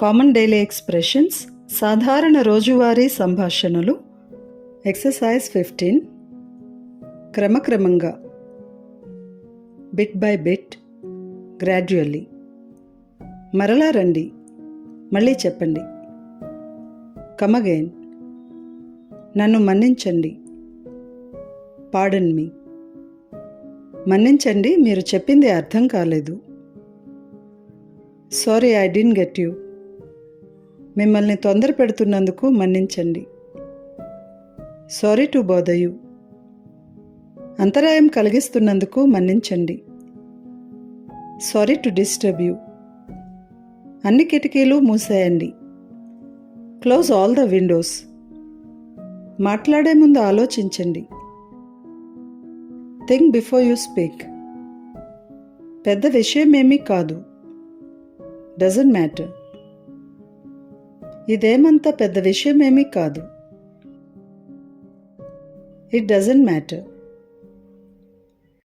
Common daily expressions, సాధారణ రోజువారీ సంభాషణలు. ఎక్సర్సైజ్ 15. క్రమక్రమంగా, బిట్ బై బిట్, గ్రాడ్యువల్లీ. మరలా రండి, మళ్ళీ చెప్పండి. కమ్ అగైన్, నన్ను మన్నించండి. పార్డన్ మీ, మన్నించండి, మీరు చెప్పింది అర్థం కాలేదు. Sorry, I didn't get you, మిమ్మల్ని తొందర పెడుతున్నందుకు మన్నించండి. సారీ టు బాదర్ యూ, అంతరాయం కలిగిస్తున్నందుకు మన్నించండి. సారీ టు డిస్టర్బ్ యూ, అన్ని కిటికీలు మూసేయండి. క్లోజ్ ఆల్ ద విండోస్, మాట్లాడే ముందు ఆలోచించండి. థింక్ బిఫోర్ యూ స్పీక్, పెద్ద విషయమేమీ కాదు. డజంట్ మ్యాటర్, ఇదేమంత పెద్ద విషయమేమీ కాదు. It doesn't matter.